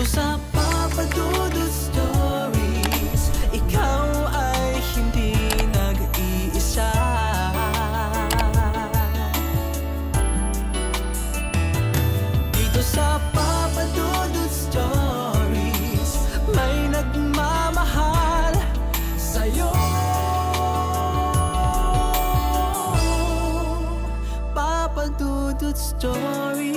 Dito sa Papa Dudut Stories, ikaw ay hindi nag-iisa. Dito sa Papa Dudut Stories, may nagmamahal sa'yo. Papa Dudut Stories,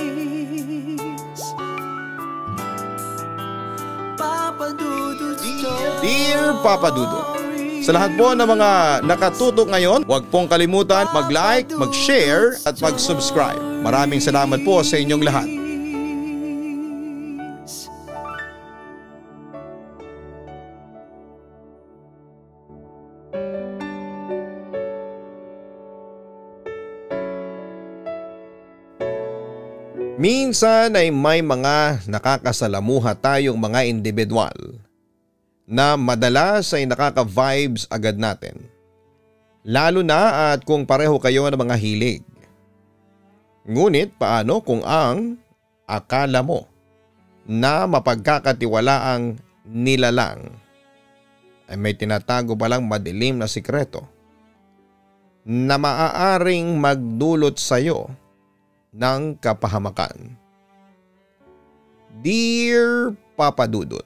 Papa Dudut Stories. Dear Papa Dudut, sa lahat po ng mga nakatutok ngayon, huwag pong kalimutan mag-like, mag-share at mag-subscribe. Maraming salamat po sa inyong lahat. Minsan ay may mga nakakasalamuha tayong mga individual na madalas ay nakaka-vibes agad natin. Lalo na at kung pareho kayo ng mga hilig. Ngunit paano kung ang akala mo na mapagkakatiwalaang nilalang ay may tinatago palang madilim na sikreto na maaaring magdulot sa'yo ng kapahamakan. Dear Papa Dudut,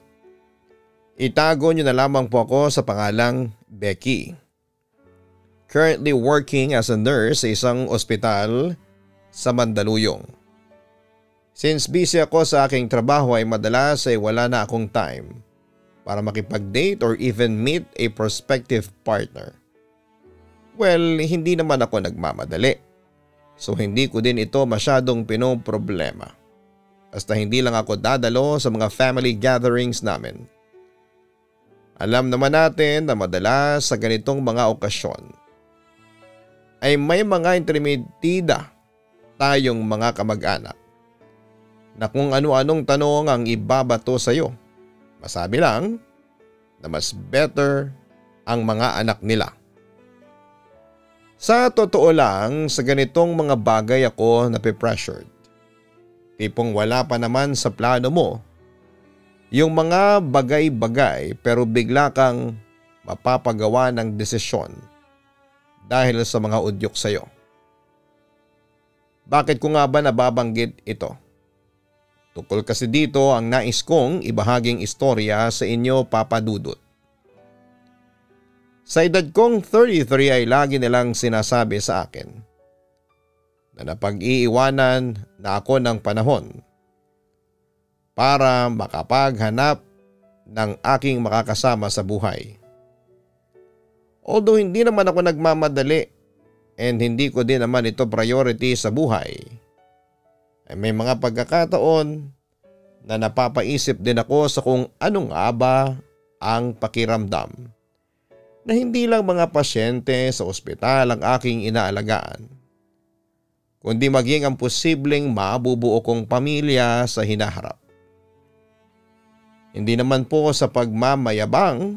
itago niyo na lamang po ako sa pangalang Becky. Currently working as a nurse sa isang ospital sa Mandaluyong. Since busy ako sa aking trabaho ay madalas ay wala na akong time para makipag-date or even meet a prospective partner. Well, hindi naman ako nagmamadali. So hindi ko din ito masyadong pinoproblema. Basta hindi lang ako dadalo sa mga family gatherings namin. Alam naman natin na madalas sa ganitong mga okasyon ay may mga intermitida tayong mga kamag-anak na kung ano-anong tanong ang ibabato sa iyo. Masabi lang na mas better ang mga anak nila. Sa totoo lang, sa ganitong mga bagay ako napipressured. Tipong wala pa naman sa plano mo yung mga bagay-bagay pero bigla kang mapapagawa ng desisyon dahil sa mga udyok sa'yo. Bakit ko nga ba nababanggit ito? Tukol kasi dito ang nais kong ibahaging istorya sa inyo, Papa Dudut. Sa edad kong 33 ay lagi nilang sinasabi sa akin na napag-iiwanan na ako ng panahon para makapaghanap ng aking makakasama sa buhay. Although hindi naman ako nagmamadali and hindi ko din naman ito priority sa buhay, ay may mga pagkakataon na napapaisip din ako sa kung ano nga ba ang pakiramdam na hindi lang mga pasyente sa ospital ang aking inaalagaan, kundi maging ang posibleng mabubuo kong pamilya sa hinaharap. Hindi naman po sa pagmamayabang,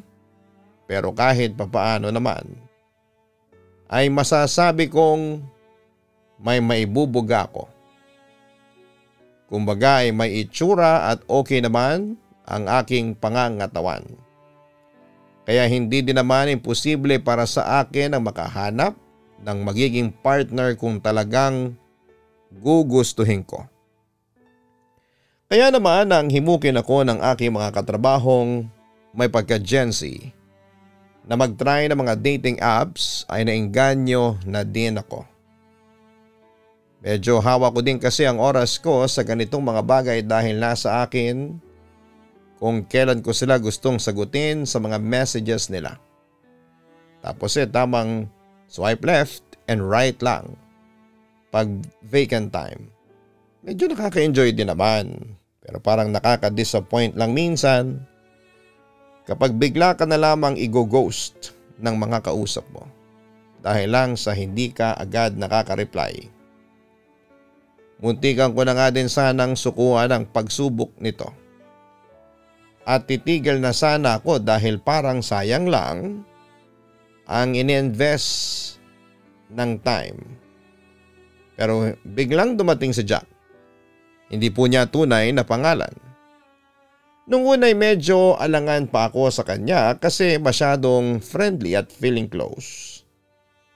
pero kahit papaano naman ay masasabi kong may maibubuga ako. Kumbaga ay may itsura at okay naman ang aking pangangatawan. Kaya hindi din naman imposible para sa akin ang makahanap ng magiging partner kung talagang gugustuhin ko. Kaya naman nang himukin ako ng aking mga katrabahong may pagka-Gen Z na mag-try ng mga dating apps ay naengganyo na din ako. Medyo hawak ko din kasi ang oras ko sa ganitong mga bagay dahil nasa akin kung kailan ko sila gustong sagutin sa mga messages nila. Tapos tamang swipe left and right lang pag vacant time. Medyo nakaka-enjoy din naman, pero parang nakaka-disappoint lang minsan kapag bigla ka na lamang i-ghost ng mga kausap mo dahil lang sa hindi ka agad nakaka-reply. Muntikan ko na nga din sanang sukuan ang pagsubok nito. At titigil na sana ako dahil parang sayang lang ang ini-invest ng time. Pero biglang dumating si Jack. Hindi po niya tunay na pangalan. Nung una ay medyo alangan pa ako sa kanya kasi masyadong friendly at feeling close.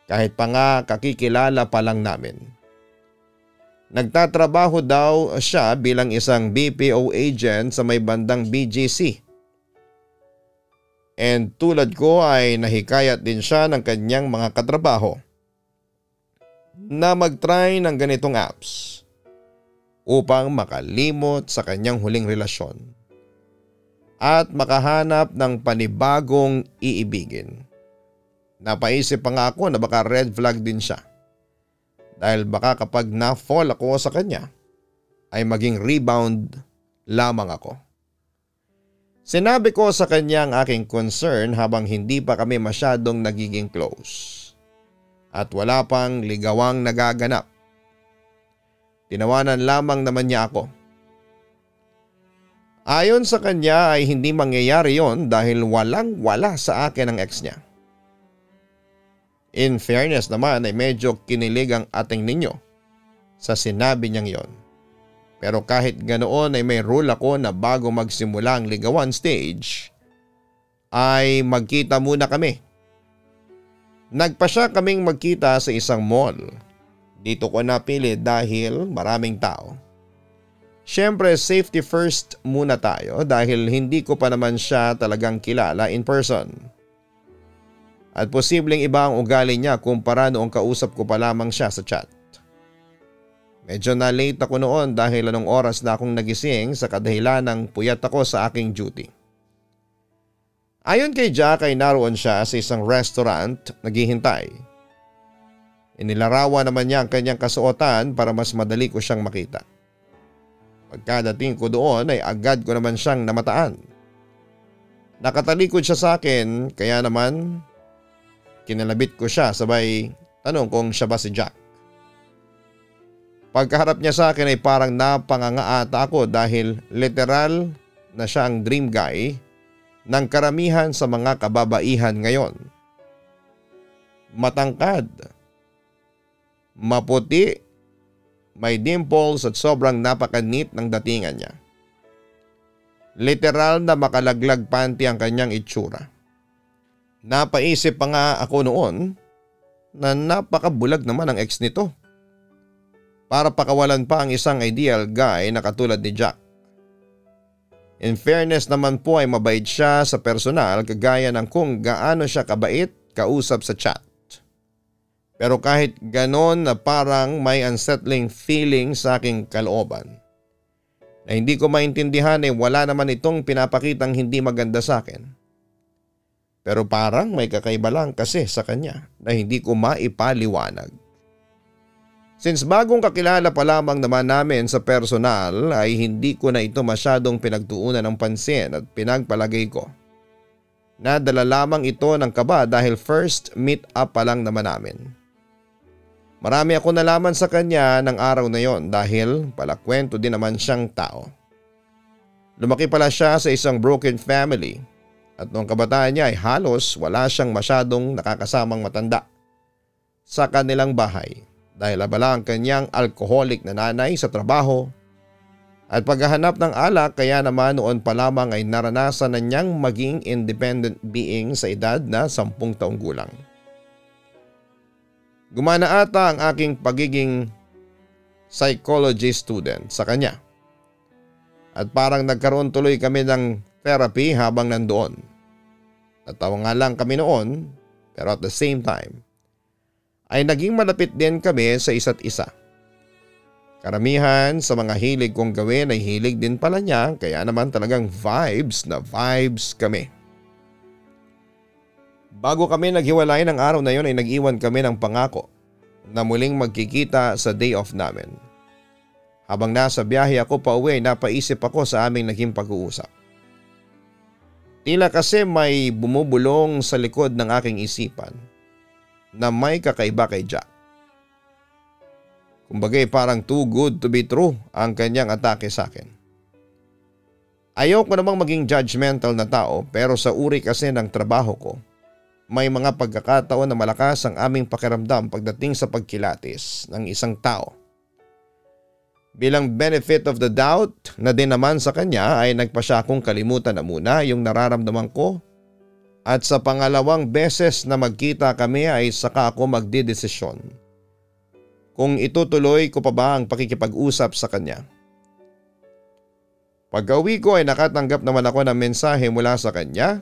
Kahit pa nga kakikilala pa lang namin. Nagtatrabaho daw siya bilang isang BPO agent sa may bandang BGC. And tulad ko ay nahikayat din siya ng kanyang mga katrabaho na mag-try ng ganitong apps upang makalimot sa kanyang huling relasyon at makahanap ng panibagong iibigin. Napaisip pa nga ako na baka red flag din siya dahil baka kapag na-fall ako sa kanya ay maging rebound lamang ako. Sinabi ko sa kanya ang aking concern habang hindi pa kami masyadong nagiging close at wala pang ligawang nagaganap. Tinawanan lamang naman niya ako. Ayon sa kanya ay hindi mangyayari yon dahil walang-wala sa akin ang ex niya. In fairness naman ay medyo kinilig ang ating ninyo sa sinabi niyang yon. Pero kahit ganoon ay may rule ako na bago magsimula ang ligawan stage ay magkita muna kami. Nagpasya kaming magkita sa isang mall. Dito ko napili dahil maraming tao. Siyempre safety first muna tayo dahil hindi ko pa naman siya talagang kilala in person. At posibleng iba ang ugali niya kumpara noong kausap ko pa lamang siya sa chat. Medyo na late ako noon dahil anong oras na akong nagising sa kadahilan ng puyat ako sa aking duty. Ayon kay Jack ay naroon siya sa isang restaurant naghihintay. Inilarawan naman niya ang kanyang kasuotan para mas madali ko siyang makita. Pagkadating ko doon ay agad ko naman siyang namataan. Nakatalikod siya sa akin kaya naman kinalabit ko siya sabay tanong kung siya ba si Jack. Pagkaharap niya sa akin ay parang napanganga ata ako dahil literal na siya ang dream guy ng karamihan sa mga kababaihan ngayon. Matangkad, maputi, may dimples at sobrang napaka-neat ng datingan niya. Literal na makalaglag panty ang kanyang itsura. Napaisip pa nga ako noon na napakabulag naman ang ex nito. Para pakawalan pa ang isang ideal guy na katulad ni Jack. In fairness naman po ay mabait siya sa personal kagaya ng kung gaano siya kabait kausap sa chat. Pero kahit ganon na parang may unsettling feeling sa aking kalooban. Na hindi ko maintindihan ay wala naman itong pinapakitang hindi maganda sa akin. Pero parang may kakaiba lang kasi sa kanya na hindi ko maipaliwanag. Since bagong kakilala pa lamang naman namin sa personal ay hindi ko na ito masyadong pinagtuunan ng pansin at pinagpalagay ko. Nadala lamang ito ng kaba dahil first meet up pa lang naman namin. Marami ako nalaman sa kanya ng araw na yon dahil palakwento din naman siyang tao. Lumaki pala siya sa isang broken family. At noong kabataan niya ay halos wala siyang masyadong nakakasamang matanda sa kanilang bahay dahil abala ang kanyang alcoholic na nanay sa trabaho at paghahanap ng alak kaya naman noon pa lamang ay naranasan na niyang maging independent being sa edad na 10 taong gulang. Gumana ata ang aking pagiging psychology student sa kanya at parang nagkaroon tuloy kami ng therapy habang nandoon. Natawa nga lang kami noon pero at the same time ay naging malapit din kami sa isa't isa. Karamihan sa mga hilig kong gawin ay hilig din pala niya kaya naman talagang vibes na vibes kami. Bago kami naghiwalay ng araw na yon ay nag-iwan kami ng pangako na muling magkikita sa day off namin. Habang nasa biyahe ako pa uwi napaisip ako sa aming naging pag-uusap. Tila kasi may bumubulong sa likod ng aking isipan na may kakaiba kay Jack. Kumbagay parang too good to be true ang kanyang atake sa akin. Ayoko namang maging judgmental na tao pero sa uri kasi ng trabaho ko, may mga pagkakataon na malakas ang aming pakiramdam pagdating sa pagkilatis ng isang tao. Bilang benefit of the doubt na din naman sa kanya ay nagpa siya akong kalimutan na muna yung nararamdaman ko at sa pangalawang beses na magkita kami ay saka ako magdedesisyon kung itutuloy ko pa ba ang pakikipag-usap sa kanya. Pagka-uwi ko ay nakatanggap naman ako ng mensahe mula sa kanya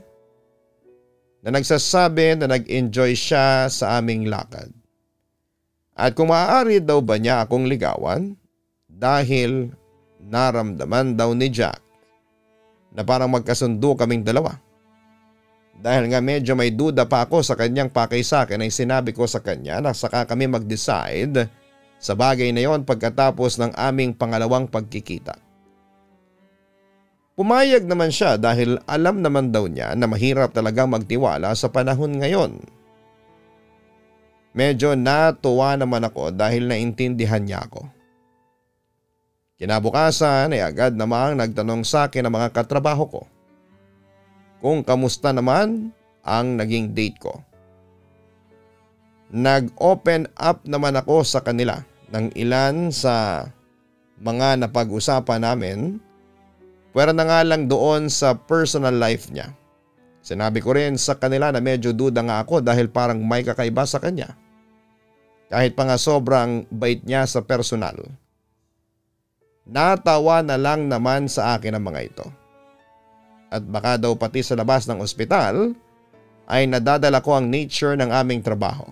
na nagsasabi na nag-enjoy siya sa aming lakad. At kung maaari daw ba niya akong ligawan dahil naramdaman daw ni Jack na parang magkasundo kaming dalawa. Dahil nga medyo may duda pa ako sa kanyang pakay sa akin ay sinabi ko sa kanya na saka kami mag-decide sa bagay na yon pagkatapos ng aming pangalawang pagkikita. Pumayag naman siya dahil alam naman daw niya na mahirap talagang magtiwala sa panahon ngayon. Medyo natuwa naman ako dahil naintindihan niya ako. Kinabukasan ay agad namang nagtanong sa akin ang mga katrabaho ko kung kamusta naman ang naging date ko. Nag-open up naman ako sa kanila ng ilan sa mga napag-usapan namin, pwera na nga lang doon sa personal life niya. Sinabi ko rin sa kanila na medyo duda nga ako dahil parang may kakaiba sa kanya. Kahit pa nga sobrang bait niya sa personal. Natawa na lang naman sa akin ang mga ito. At baka daw pati sa labas ng ospital ay nadadala ko ang nature ng aming trabaho.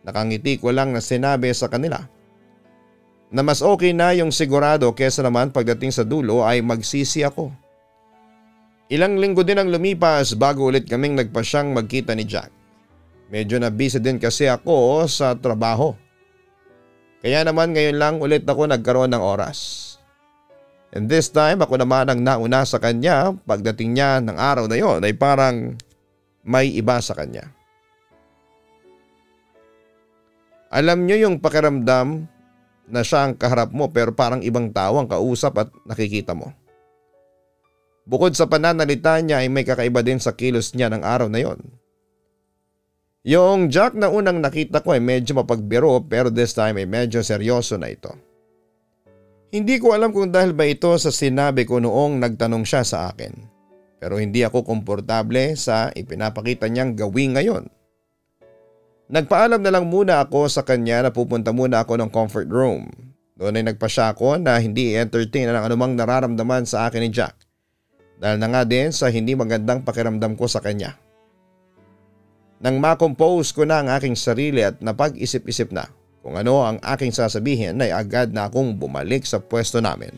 Nakangiti ko lang na sinabi sa kanila na mas okay na yung sigurado kesa naman pagdating sa dulo ay magsisi ako. Ilang linggo din ang lumipas bago ulit kaming nagpasyang magkita ni Jack. Medyo na busy din kasi ako sa trabaho. Kaya naman ngayon lang ulit ako nagkaroon ng oras. And this time ako naman ang nauna sa kanya. Pagdating niya ng araw na yon ay parang may iba sa kanya. Alam niyo yung pakiramdam na siya ang kaharap mo pero parang ibang tao ang kausap at nakikita mo. Bukod sa pananalita niya ay may kakaiba din sa kilos niya ng araw na yon. Yung Jack na unang nakita ko ay medyo mapagbiro pero this time ay medyo seryoso na ito. Hindi ko alam kung dahil ba ito sa sinabi ko noong nagtanong siya sa akin. Pero hindi ako komportable sa ipinapakita niyang gawin ngayon. Nagpaalam na lang muna ako sa kanya na pupunta muna ako ng comfort room. Doon ay nagpasya ako na hindi i-entertain ang anumang nararamdaman sa akin ni Jack. Dahil na nga din sa hindi magandang pakiramdam ko sa kanya. Nang ma-compose ko na ang aking sarili at napag-isip-isip na kung ano ang aking sasabihin ay agad na akong bumalik sa pwesto namin.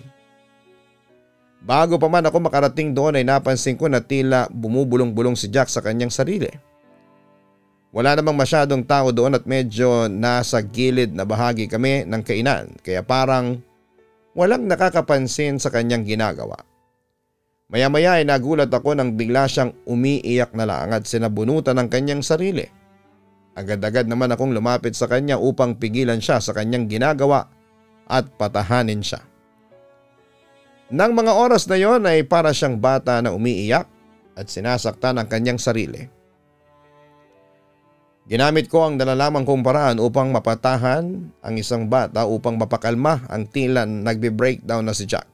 Bago pa man ako makarating doon ay napansin ko na tila bumubulong-bulong si Jack sa kanyang sarili. Wala namang masyadong tao doon at medyo nasa gilid na bahagi kami ng kainan kaya parang walang nakakapansin sa kanyang ginagawa. Maya-maya ay nagulat ako nang bigla siyang umiiyak na lang at sinabunutan ng kanyang sarili. Agad-agad naman akong lumapit sa kanya upang pigilan siya sa kanyang ginagawa at patahanin siya. Nang mga oras na yon ay para siyang bata na umiiyak at sinasaktan ang kanyang sarili. Ginamit ko ang nalalaman kong paraan upang mapatahan ang isang bata upang mapakalma ang tila nagbe-breakdown na si Jack.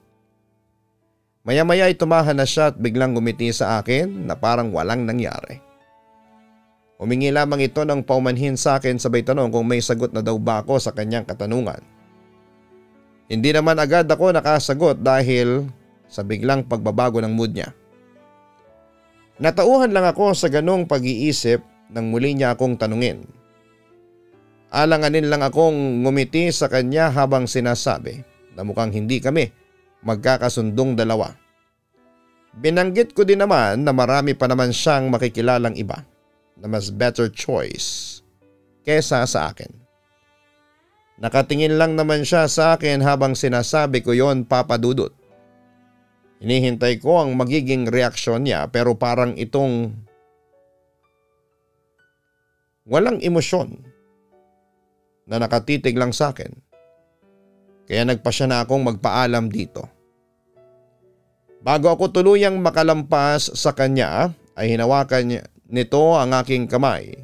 Maya-maya ay tumahan na siya at biglang ngumiti sa akin na parang walang nangyari. Humingi lamang ito ng paumanhin sa akin sabay tanong kung may sagot na daw ba ako sa kanyang katanungan. Hindi naman agad ako nakasagot dahil sa biglang pagbabago ng mood niya. Natauhan lang ako sa ganong pag-iisip nang muli niya akong tanungin. Alanganin lang akong ngumiti sa kanya habang sinasabi na mukhang hindi kami magkakasundong dalawa. Binanggit ko din naman na marami pa naman siyang makikilalang iba na mas better choice kesa sa akin. Nakatingin lang naman siya sa akin habang sinasabi ko yon, Papa Dudut. Hinihintay ko ang magiging reaksyon niya pero parang itong walang emosyon na nakatitig lang sa akin. Kaya nagpasya na akong magpaalam dito. Bago ako tuluyang makalampas sa kanya ay hinawakan nito ang aking kamay.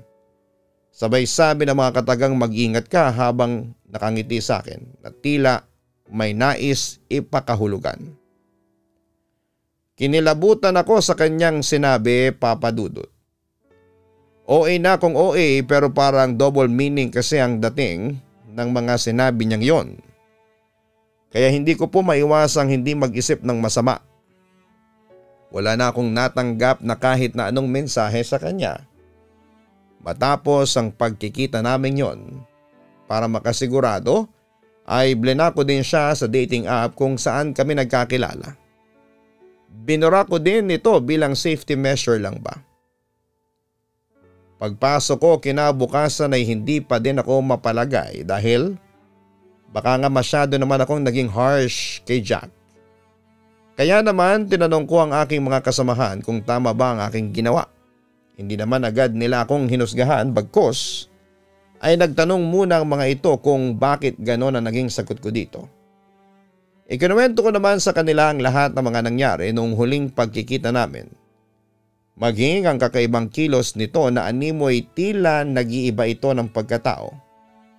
Sabay sabi ng mga katagang mag-ingat ka habang nakangiti sa akin na tila may nais ipakahulugan. Kinilabutan ako sa kanyang sinabi, Papa Dudut. OA na kung OA pero parang double meaning kasi ang dating ng mga sinabi niyang yon. Kaya hindi ko po maiwasang hindi mag-isip ng masama. Wala na akong natanggap na kahit na anong mensahe sa kanya. Matapos ang pagkikita namin yon, para makasigurado ay blinako din siya sa dating app kung saan kami nagkakilala. Binura ko din ito bilang safety measure lang ba. Pagpasok ko kinabukasan ay hindi pa din ako mapalagay dahil baka nga masyado naman akong naging harsh kay Jack. Kaya naman tinanong ko ang aking mga kasamahan kung tama ba ang aking ginawa. Hindi naman agad nila akong hinusgahan bagkus ay nagtanong muna ang mga ito kung bakit ganon ang naging sagot ko dito. Ikinuwento ko naman sa kanila ang lahat ng mga nangyari noong huling pagkikita namin. Maging ang kakaibang kilos nito na animoy tila nag-iiba ito ng pagkatao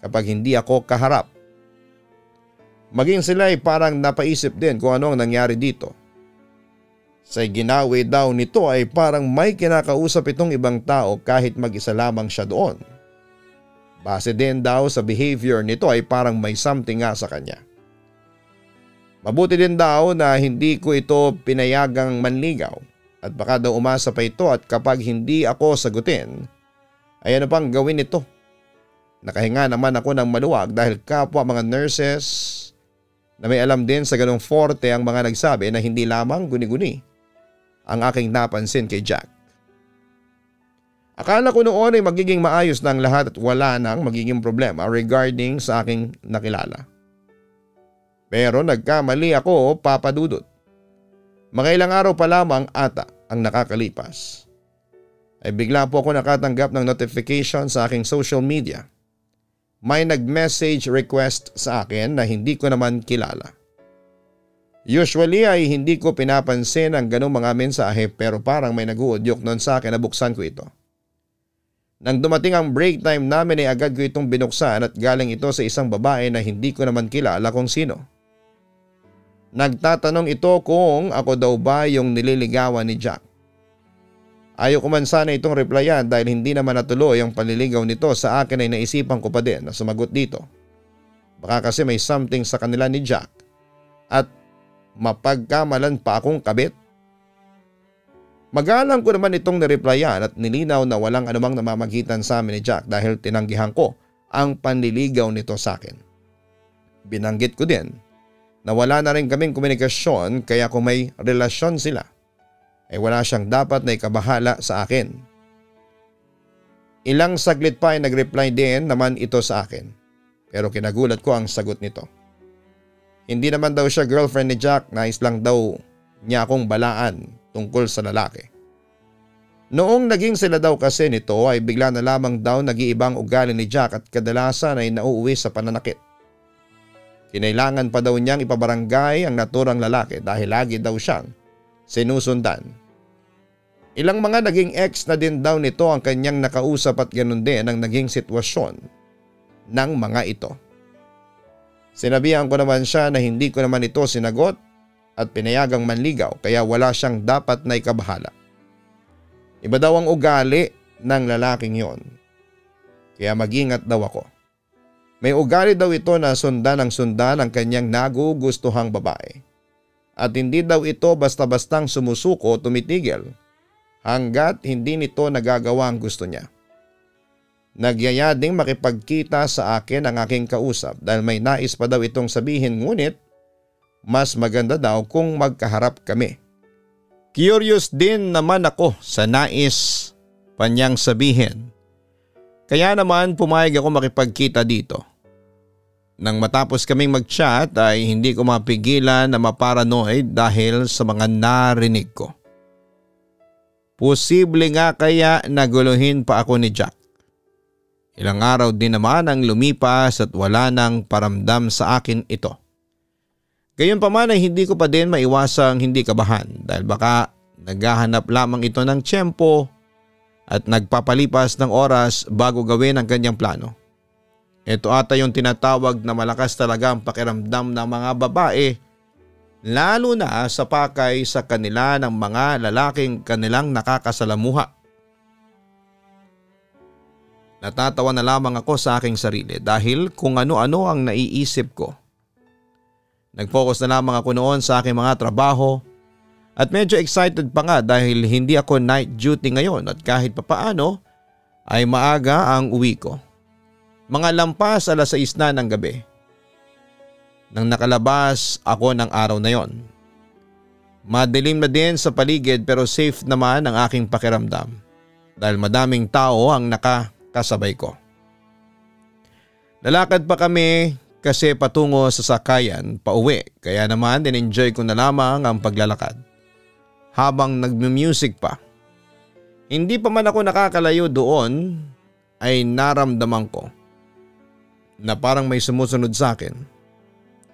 kapag hindi ako kaharap. Maging sila ay parang napaisip din kung ano ang nangyari dito. Sa ginawi daw nito ay parang may kinakausap itong ibang tao kahit mag-isa lamang siya doon. Base din daw sa behavior nito ay parang may something nga sa kanya. Mabuti din daw na hindi ko ito pinayagang manligaw at baka daw umasa pa ito at kapag hindi ako sagutin ay ano pang gawin ito. Nakahinga naman ako ng maluwag dahil kapwa mga nurses na may alam din sa ganong forte ang mga nagsabi na hindi lamang guni-guni ang aking napansin kay Jack. Akala ko noon ay magiging maayos na ang lahat at wala nang magiging problema regarding sa aking nakilala. Pero nagkamali ako, Papa Dudut. Mga ilang araw pa lamang ata ang nakakalipas. Ay bigla po ako nakatanggap ng notification sa aking social media. May nag-message request sa akin na hindi ko naman kilala. Usually ay hindi ko pinapansin ang ganong mga mensahe pero parang may nag-uudyok noon sa akin na buksan ko ito. Nang dumating ang break time namin ay agad ko itong binuksan at galing ito sa isang babae na hindi ko naman kilala kung sino. Nagtatanong ito kung ako daw ba yung nililigawan ni Jack. Ayaw ko man sana itong replyan dahil hindi naman natuloy ang panliligaw nito sa akin ay naisipan ko pa din na sumagot dito. Baka kasi may something sa kanila ni Jack at mapagkamalan pa akong kabit. Magalang ko naman itong nireplyan at nilinaw na walang anumang namamagitan sa amin ni Jack dahil tinanggihan ko ang panliligaw nito sa akin. Binanggit ko din na wala na rin kaming komunikasyon kaya kung may relasyon sila ay wala siyang dapat na ikabahala sa akin. Ilang saglit pa ay nag-reply din naman ito sa akin pero kinagulat ko ang sagot nito. Hindi naman daw siya girlfriend ni Jack, nais lang daw niya akong balaan tungkol sa lalaki. Noong naging sila daw kasi nito ay bigla na lamang daw nag-iibang ugali ni Jack at kadalasan ay nauuwi sa pananakit. Kinailangan pa daw niyang ipabarangay ang naturang lalaki dahil lagi daw siyang sinusundan. Ilang mga naging ex na din daw nito ang kanyang nakausap at ganun din ang naging sitwasyon ng mga ito. Sinabihan ko naman siya na hindi ko naman ito sinagot at pinayagang manligaw kaya wala siyang dapat na ikabahala. Iba daw ang ugali ng lalaking yon. Kaya mag-ingat daw ako. May ugali daw ito na sundan ang kanyang nagugustuhang babae. At hindi daw ito basta-bastang sumusuko o tumitigil hanggat hindi nito nagagawa ang gusto niya. Nagyaya ding makipagkita sa akin ang aking kausap dahil may nais pa daw itong sabihin ngunit mas maganda daw kung magkaharap kami. Curious din naman ako sa nais pa niyang sabihin. Kaya naman pumayag ako makipagkita dito. Nang matapos kaming mag-chat ay hindi ko mapigilan na maparanoid dahil sa mga narinig ko. Posible nga kaya naguluhin pa ako ni Jack. Ilang araw din naman ang lumipas at wala nang paramdam sa akin ito. Gayunpaman ay hindi ko pa din maiwasang hindi kabahan dahil baka naghahanap lamang ito ng tiyempo at nagpapalipas ng oras bago gawin ang kanyang plano. Ito ata yung tinatawag na malakas talaga ang pakiramdam ng mga babae, lalo na sa pakay sa kanila ng mga lalaking kanilang nakakasalamuha. Natatawa na lamang ako sa aking sarili dahil kung ano-ano ang naiisip ko. Nag-focus na lamang ako noon sa aking mga trabaho at medyo excited pa nga dahil hindi ako night duty ngayon at kahit papaano ay maaga ang uwi ko. Mga lampas 6:00 na ng gabi nang nakalabas ako ng araw na yon. Madilim na din sa paligid pero safe naman ang aking pakiramdam dahil madaming tao ang nakakasabay ko. Lalakad pa kami kasi patungo sa sakayan pauwi kaya naman in-enjoy ko na lamang ang paglalakad habang nagmu-music pa. Hindi pa man ako nakakalayo doon ay naramdaman ko na parang may sumusunod sa akin.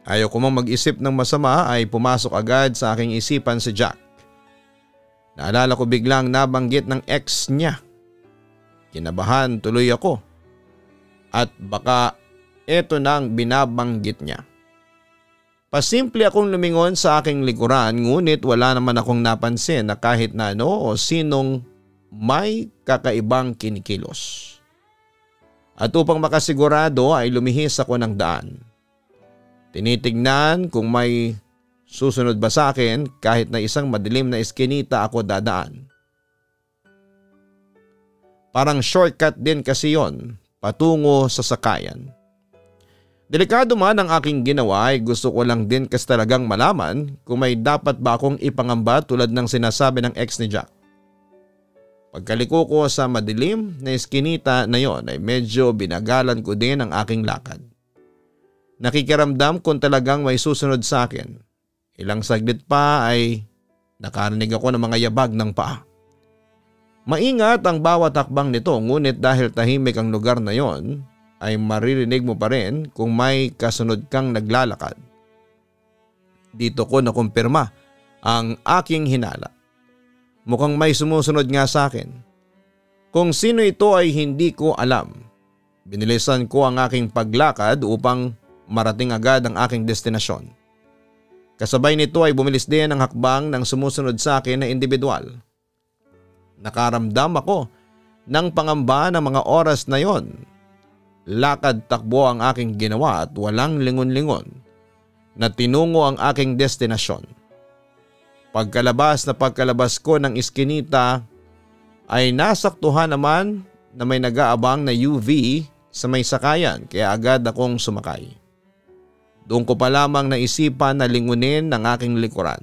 Ayaw ko mang mag-isip ng masama ay pumasok agad sa aking isipan si Jack. Naalala ko biglang nabanggit ng ex niya. Kinabahan tuloy ako at baka eto nang binabanggit niya. Pasimple akong lumingon sa aking likuran ngunit wala naman akong napansin na kahit na ano o sinong may kakaibang kinikilos. At upang makasigurado ay lumihis ako ng daan. Tinitignan kung may susunod ba sa akin kahit na isang madilim na eskinita ako dadaan. Parang shortcut din kasi yon patungo sa sakayan. Delikado man ang aking ginawa ay gusto ko lang din kasi talagang malaman kung may dapat ba akong ipangamba tulad ng sinasabi ng ex ni Jack. Pagkaliko ko sa madilim na eskinita na yon ay medyo binagalan ko din ang aking lakad. Nakikiramdam kung talagang may susunod sa akin. Ilang saglit pa ay nakarinig ako ng mga yabag ng paa. Maingat ang bawat hakbang nito ngunit dahil tahimik ang lugar na yon ay maririnig mo pa rin kung may kasunod kang naglalakad. Dito ko nakumpirma ang aking hinala. Mukhang may sumusunod nga sa akin. Kung sino ito ay hindi ko alam. Binilisan ko ang aking paglakad upang marating agad ang aking destinasyon. Kasabay nito ay bumilis din ang hakbang ng sumusunod sa akin na individual. Nakaramdam ako ng pangamba ng mga oras na yon. Lakad takbo ang aking ginawa at walang lingon-lingon na tinungo ang aking destinasyon. Pagkalabas ko ng iskinita ay nasaktuhan naman na may nag-aabang na UV sa may sakayan kaya agad akong sumakay. Doon ko pa lamang naisipan na lingunin ng aking likuran.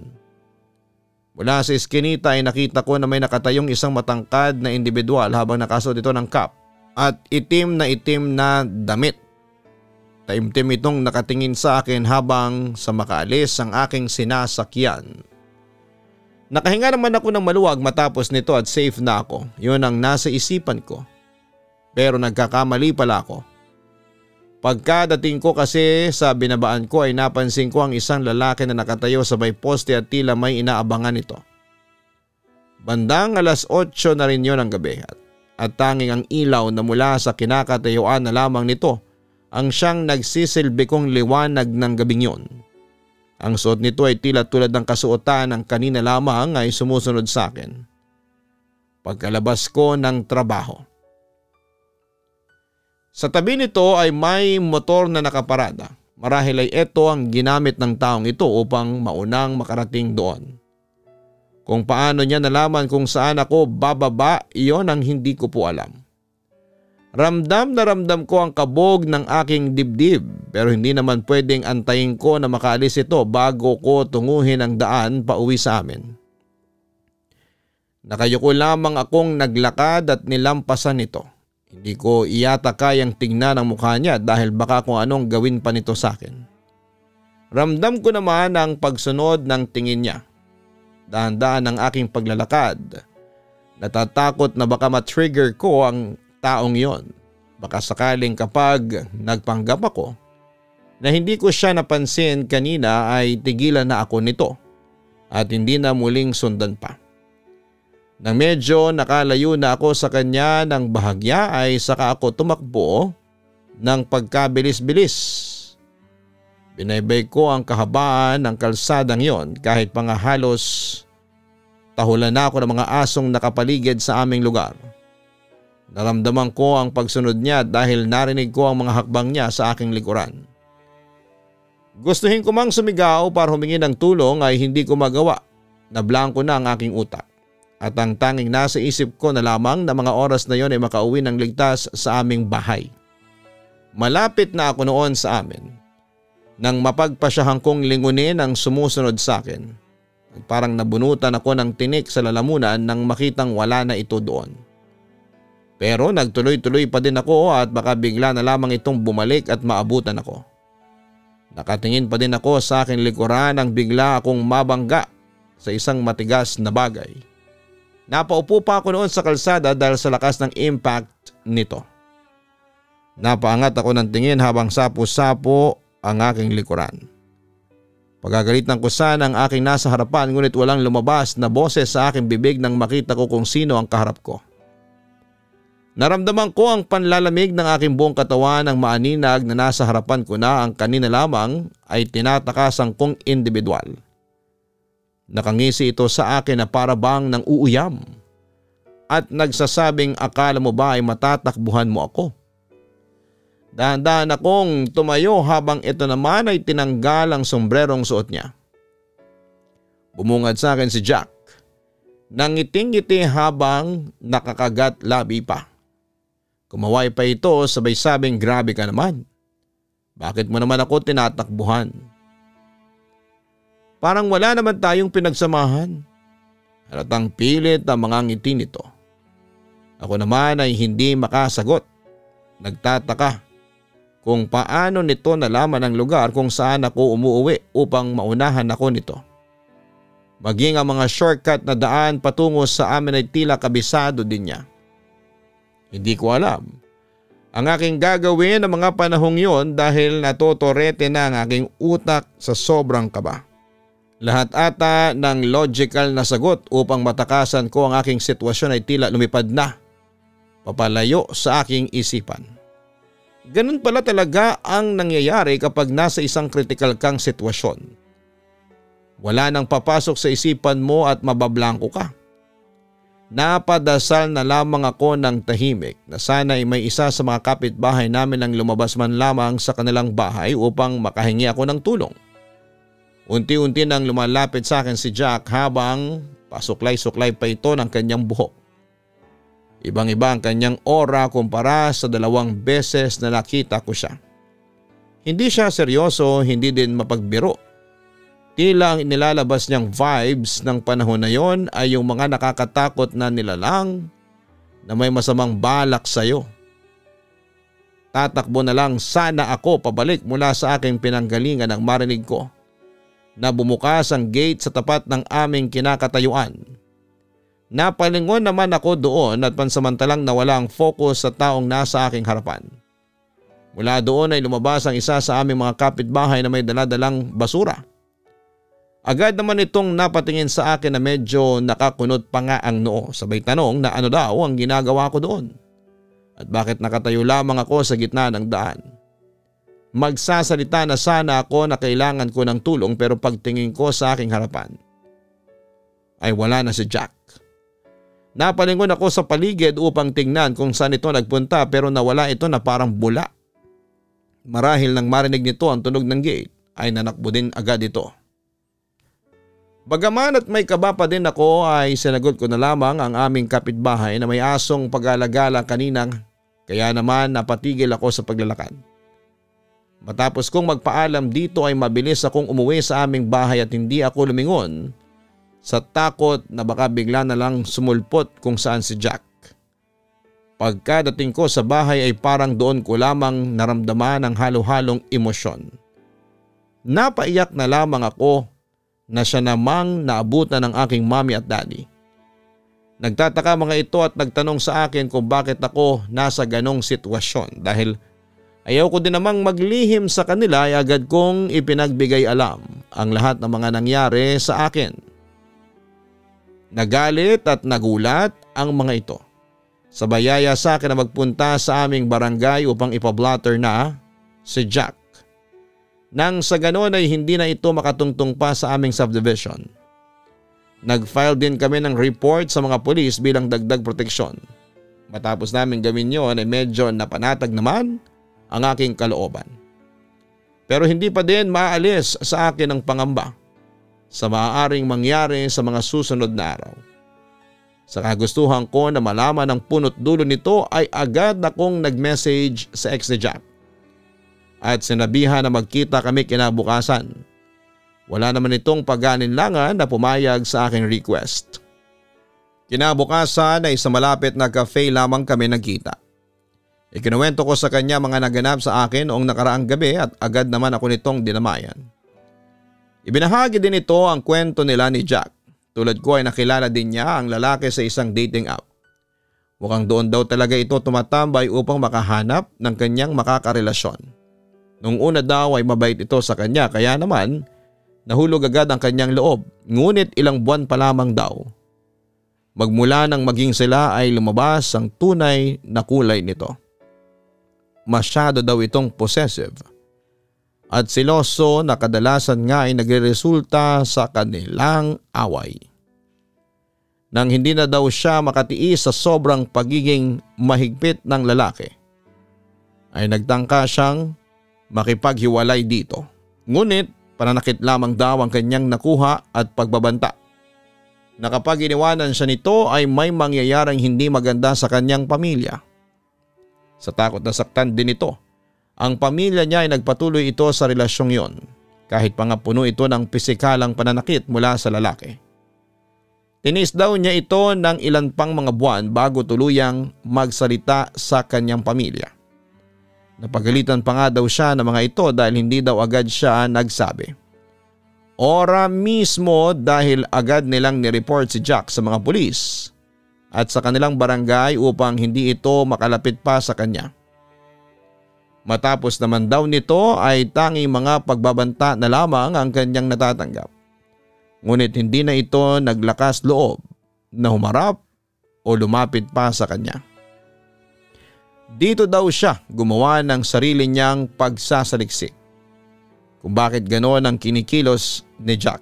Mula sa iskinita ay nakita ko na may nakatayong isang matangkad na individual habang nakasuot ito ng cap at itim na damit. Taimtim itong nakatingin sa akin habang sa makaalis ang aking sinasakyan. Nakahinga naman ako ng maluwag matapos nito at safe na ako. Yun ang nasa isipan ko. Pero nagkakamali pala ako. Pagkadating ko kasi sa binabaan ko ay napansin ko ang isang lalaki na nakatayo sa may poste at tila may inaabangan ito. Bandang 8:00 na rin yun ng gabi at tanging ang ilaw na mula sa kinakatayuan na lamang nito ang siyang nagsisilbi kong liwanag ng gabing yun. Ang suot nito ay tila tulad ng kasuotan ng kanina lamang ay sumusunod sa akin. Pagkalabas ko ng trabaho. Sa tabi nito ay may motor na nakaparada. Marahil ay ito ang ginamit ng taong ito upang maunang makarating doon. Kung paano niya nalaman kung saan ako bababa, iyon ang hindi ko po alam. Ramdam na ramdam ko ang kabog ng aking dibdib pero hindi naman pwedeng antayin ko na makaalis ito bago ko tunguhin ang daan pauwi sa amin. Nakayuko lamang akong naglakad at nilampasan ito. Hindi ko iyata kayang tingnan ang mukha niya dahil baka kung anong gawin pa nito sa akin. Ramdam ko naman ang pagsunod ng tingin niya. Dahan-dahan ang aking paglalakad. Natatakot na baka matrigger ko ang taong yon. Baka sakaling kapag nagpanggap ako na hindi ko siya napansin kanina ay tigilan na ako nito at hindi na muling sundan pa. Nang medyo nakalayo na ako sa kanya ng bahagya ay saka ako tumakbo ng pagkabilis-bilis. Binaybay ko ang kahabaan ng kalsadang yon kahit pa nga halos tahulan na ako ng mga asong nakapaligid sa aming lugar. Naramdaman ko ang pagsunod niya dahil narinig ko ang mga hakbang niya sa aking likuran. Gustuhin ko mang sumigaw para humingi ng tulong ay hindi ko magawa. Nablangko na ang aking utak. At ang tanging nasa isip ko na lamang na mga oras na yon ay makauwi ng ligtas sa aming bahay. Malapit na ako noon sa amin nang mapagpasyahan kong lingunin ang sumusunod sa akin. Parang nabunutan ako ng tinik sa lalamunan nang makitang wala na ito doon. Pero nagtuloy-tuloy pa din ako at baka bigla na lamang itong bumalik at maabutan ako. Nakatingin pa din ako sa aking likuran nang bigla akong mabangga sa isang matigas na bagay. Napaupo pa ako noon sa kalsada dahil sa lakas ng impact nito. Napaangat ako ng tingin habang sapo-sapo ang aking likuran. Pagagalitan ko sana ang aking nasa harapan ngunit walang lumabas na boses sa aking bibig nang makita ko kung sino ang kaharap ko. Naramdaman ko ang panlalamig ng aking buong katawan nang maaninag na nasa harapan ko na ang kanina lamang ay tinatakasan kong individual. Nakangisi ito sa akin na para bang nang uuyam at nagsasabing akala mo ba ay matatakbuhan mo ako. Dahan-dahan akong tumayo habang ito naman ay tinanggal ang sombrerong suot niya. Bumungad sa akin si Jack. Nangiting-ngiti habang nakakagat labi pa. Kumaway pa ito sabay sabing grabe ka naman. Bakit mo naman ako tinatakbuhan? Parang wala naman tayong pinagsamahan. Halatang pilit ang mga ngiti nito. Ako naman ay hindi makasagot. Nagtataka kung paano nito nalaman ang lugar kung saan ako umuwi upang maunahan ako nito. Maging ang mga shortcut na daan patungo sa amin ay tila kabisado din niya. Hindi ko alam ang aking gagawin ng mga panahong yon dahil natotorete na ang aking utak sa sobrang kaba. Lahat ata ng logical na sagot upang matakasan ko ang aking sitwasyon ay tila lumipad na papalayo sa aking isipan. Ganun pala talaga ang nangyayari kapag nasa isang critical kang sitwasyon. Wala nang papasok sa isipan mo at mabablangko ka. Napadasal na lamang ako ng tahimik na sana ay may isa sa mga kapitbahay namin ang lumabas man lamang sa kanilang bahay upang makahingi ako ng tulong. Unti-unti nang lumalapit sa akin si Jack habang pasuklay-suklay pa ito ng kanyang buhok. Ibang-iba ang kanyang aura kumpara sa 2 beses na nakita ko siya. Hindi siya seryoso, hindi din mapagbiro. Tila ang nilalabas niyang vibes ng panahon na yon ay yung mga nakakatakot na nilalang na may masamang balak sa iyo. Tatakbo na lang sana ako pabalik mula sa aking pinanggalingan nang marinig ko na bumukas ang gate sa tapat ng aming kinakatayuan. Napalingon naman ako doon at pansamantalang nawala ang focus sa taong nasa aking harapan. Mula doon ay lumabas ang isa sa aming mga kapitbahay na may daladalang basura. Agad naman itong napatingin sa akin na medyo nakakunot pa nga ang noo, sabay tanong na ano daw ang ginagawa ko doon at bakit nakatayo lamang ako sa gitna ng daan. Magsasalita na sana ako na kailangan ko ng tulong pero pagtingin ko sa aking harapan ay wala na si Jack. Napalingon ako sa paligid upang tingnan kung saan ito nagpunta pero nawala ito na parang bula. Marahil nang marinig nito ang tunog ng gate ay nanakbo din agad ito. Bagaman at may kaba pa din ako ay sinagot ko na lamang ang aming kapitbahay na may asong pag-alagala kaninang kaya naman napatigil ako sa paglalakad. Matapos kong magpaalam dito ay mabilis akong umuwi sa aming bahay at hindi ako lumingon sa takot na baka bigla na lang sumulpot kung saan si Jack. Pagkadating ko sa bahay ay parang doon ko lamang naramdaman ang halo-halong emosyon. Napaiyak na lamang ako na siya namang naabutan ng aking mommy at daddy. Nagtataka mga ito at nagtanong sa akin kung bakit ako nasa ganong sitwasyon dahil ayaw ko din namang maglihim sa kanila ay agad kong ipinagbigay alam ang lahat ng mga nangyari sa akin. Nagalit at nagulat ang mga ito. Sabayaya sa akin na magpunta sa aming barangay upang ipablotter na si Jack. Nang sa ganon ay hindi na ito makatungtong pa sa aming subdivision. Nag-file din kami ng report sa mga pulis bilang dagdag proteksyon. Matapos namin gawin yon ay medyo napanatag naman ang aking kalooban. Pero hindi pa din maalis sa akin ang pangamba sa maaaring mangyari sa mga susunod na araw. Sa kagustuhan ko na malaman ang punot dulo nito ay agad akong nag-message sa ex ni Jack at sinabihan na magkita kami kinabukasan. Wala naman itong pag-aalinlangan na pumayag sa aking request. Kinabukasan ay sa malapit na cafe lamang kami nagkita. Ikinuwento ko sa kanya mga naganap sa akin noong nakaraang gabi at agad naman ako nitong dinamayan. Ibinahagi din ito ang kwento nila ni Jack. Tulad ko ay nakilala din niya ang lalaki sa isang dating app. Mukhang doon daw talaga ito tumatambay upang makahanap ng kanyang makakarelasyon. Nung una daw ay mabait ito sa kanya kaya naman nahulog agad ang kanyang loob, ngunit ilang buwan pa lamang daw. Magmula nang maging sila ay lumabas ang tunay na kulay nito. Masyado daw itong possessive at siloso na kadalasan nga ay nagreresulta sa kanilang away. Nang hindi na daw siya makatiis sa sobrang pagiging mahigpit ng lalaki, ay nagtangka siyang makipaghiwalay dito. Ngunit pananakit lamang daw ang kanyang nakuha at pagbabanta. Na kapag iniwanan siya nito ay may mangyayaring hindi maganda sa kanyang pamilya. Sa takot na saktan din ito, ang pamilya niya ay nagpatuloy ito sa relasyong yon kahit pa nga puno ito ng pisikalang pananakit mula sa lalaki. Tinis daw niya ito ng ilan pang mga buwan bago tuluyang magsalita sa kanyang pamilya. Napagalitan pa nga daw siya ng mga ito dahil hindi daw agad siya nagsabi. Ora mismo dahil agad nilang nireport si Jack sa mga pulis at sa kanilang barangay upang hindi ito makalapit pa sa kanya. Matapos naman daw nito ay tanging mga pagbabanta na lamang ang kanyang natatanggap. Ngunit hindi na ito naglakas loob na humarap o lumapit pa sa kanya. Dito daw siya gumawa ng sarili niyang pagsasaliksik kung bakit ganoon ang kinikilos ni Jack.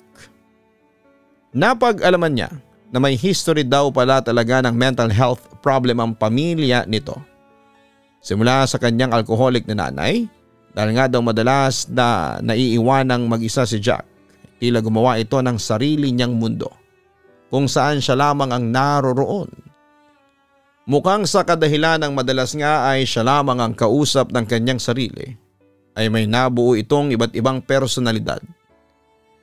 Napag-alaman niya na may history daw pala talaga ng mental health problem ang pamilya nito. Simula sa kanyang alcoholic na nanay dahil nga daw madalas na naiiwanang mag-isa si Jack. Tila gumawa ito ng sarili niyang mundo kung saan siya lamang ang naroroon. Mukhang sa kadahilan ng madalas nga ay siya lamang ang kausap ng kanyang sarili ay may nabuo itong iba't ibang personalidad.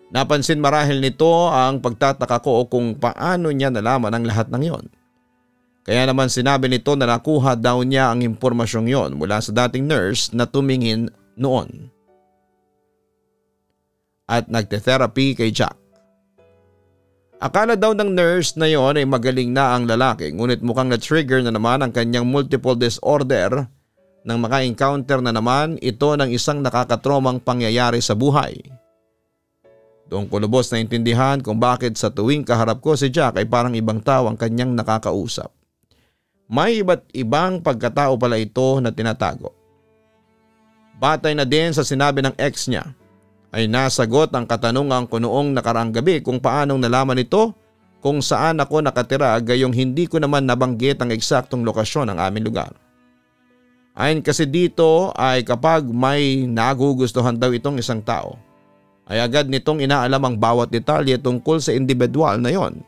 Napansin marahil nito ang pagtataka ko kung paano niya nalaman ang lahat ng yon. Kaya naman sinabi nito na nakuha daw niya ang impormasyong yon mula sa dating nurse na tumingin noon at nagte-therapy kay Jack. Akala daw ng nurse na yon ay magaling na ang lalaki ngunit mukhang na-trigger na naman ang kanyang multiple disorder nang maka-encounter na naman ito ng isang nakakatromang pangyayari sa buhay. Doon ko lubos na intindihan kung bakit sa tuwing kaharap ko si Jack ay parang ibang tao ang kanyang nakakausap. May iba't ibang pagkatao pala ito na tinatago. Batay na din sa sinabi ng ex niya ay nasagot ang katanungan ko noong nakaraang gabi kung paanong nalaman ito kung saan ako nakatira gayong hindi ko naman nabanggit ang eksaktong lokasyon ng aming lugar. Ayon kasi dito ay kapag may nagugustuhan daw itong isang tao ay agad nitong inaalam ang bawat detalye tungkol sa individual na yon.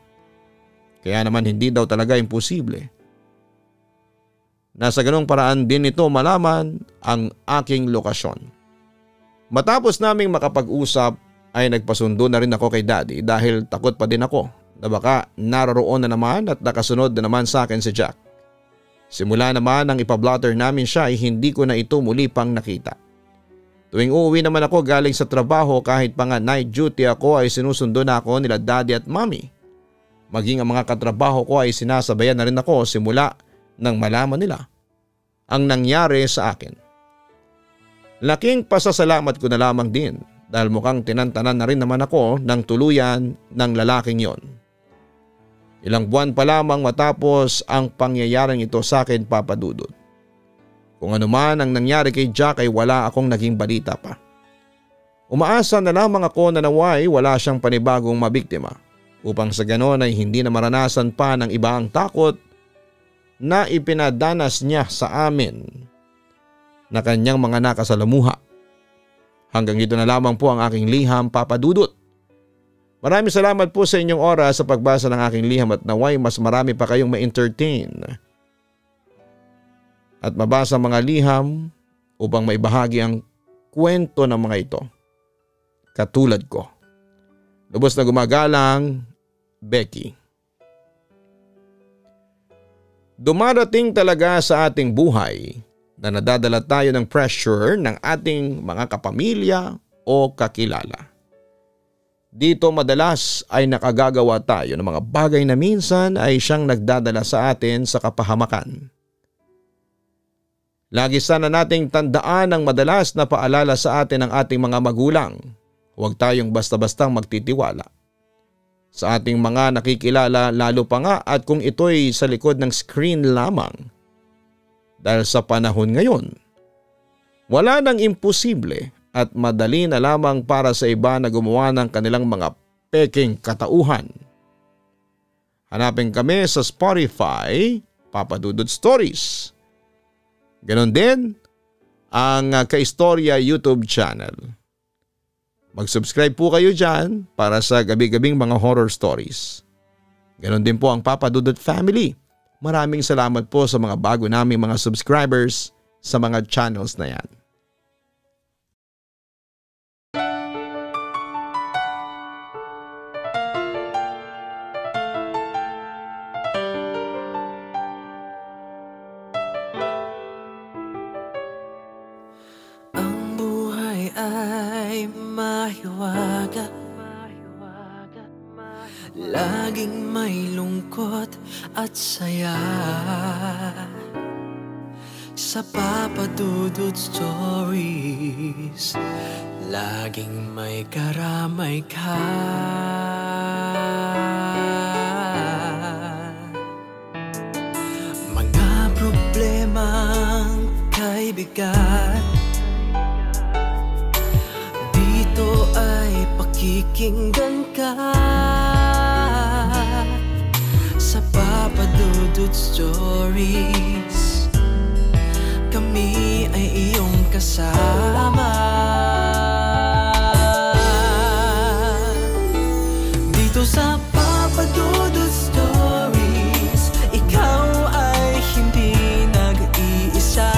Kaya naman hindi daw talaga imposible na sa ganung paraan din ito malaman ang aking lokasyon. Matapos naming makapag-usap ay nagpasundo na rin ako kay Daddy dahil takot pa din ako na baka naroroon na naman at nakasunod na naman sa akin si Jack. Simula naman ang ipablotter namin siya ay hindi ko na ito muli pang nakita. Tuwing uuwi naman ako galing sa trabaho kahit pa nga night duty ako ay sinusundo na ako nila Daddy at Mommy. Maging ang mga katrabaho ko ay sinasabayan na rin ako simula nang malaman nila ang nangyari sa akin. Laking pasasalamat ko na lamang din dahil mukhang tinantanan na rin naman ako ng tuluyan ng lalaking yon. Ilang buwan pa lamang matapos ang pangyayaring ito sa akin, Papa Dudut. Kung ano man ang nangyari kay Jack ay wala akong naging balita pa. Umaasa na lamang ako na naway wala siyang panibagong mabiktima upang sa ganon ay hindi na maranasan pa ng iba ang takot na ipinadanas niya sa amin na kanyang mga nakasalamuha. Hanggang dito na lamang po ang aking liham, Papa Dudut. Maraming salamat po sa inyong oras sa pagbasa ng aking liham at naway mas marami pa kayong ma-entertain at mabasa mga liham upang maibahagi ang kwento ng mga ito. Katulad ko. Lubos na gumagalang, Becky. Dumarating talaga sa ating buhay na nadadala tayo ng pressure ng ating mga kapamilya o kakilala. Dito madalas ay nakagagawa tayo ng mga bagay na minsan ay siyang nagdadala sa atin sa kapahamakan. Lagi sana nating tandaan ang madalas na paalala sa atin ng ating mga magulang. Huwag tayong basta-bastang magtitiwala sa ating mga nakikilala, lalo pa nga at kung ito'y sa likod ng screen lamang. Dahil sa panahon ngayon, wala nang imposible at madali na lamang para sa iba na gumawa ng kanilang mga peking katauhan. Hanapin kami sa Spotify, Papa Dudut Stories. Ganon din ang Kaistorya YouTube channel. Mag-subscribe po kayo dyan para sa gabi-gabing mga horror stories. Ganon din po ang Papa Dudut family. Maraming salamat po sa mga bago naming mga subscribers sa mga channels na yan. Laging may lungkot at saya sa Papa Dudut Stories. Laging may karamay ka. Mga problemang kay bigat, dito ay pakikinggan ka. Sa Papa Dudut Stories, kami ay iyong kasama. Dito sa Papa Dudut Stories, ikaw ay hindi nag-iisa.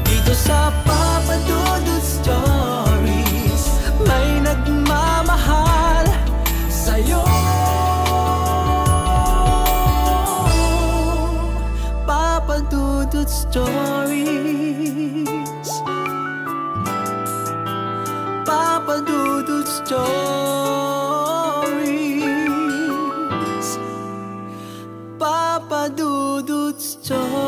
Dito sa Papa Dudut Stories, may nagmamahal sa'yo. Papa Dudut Stories, Papa Dudut Stories, Papa Dudut Stories.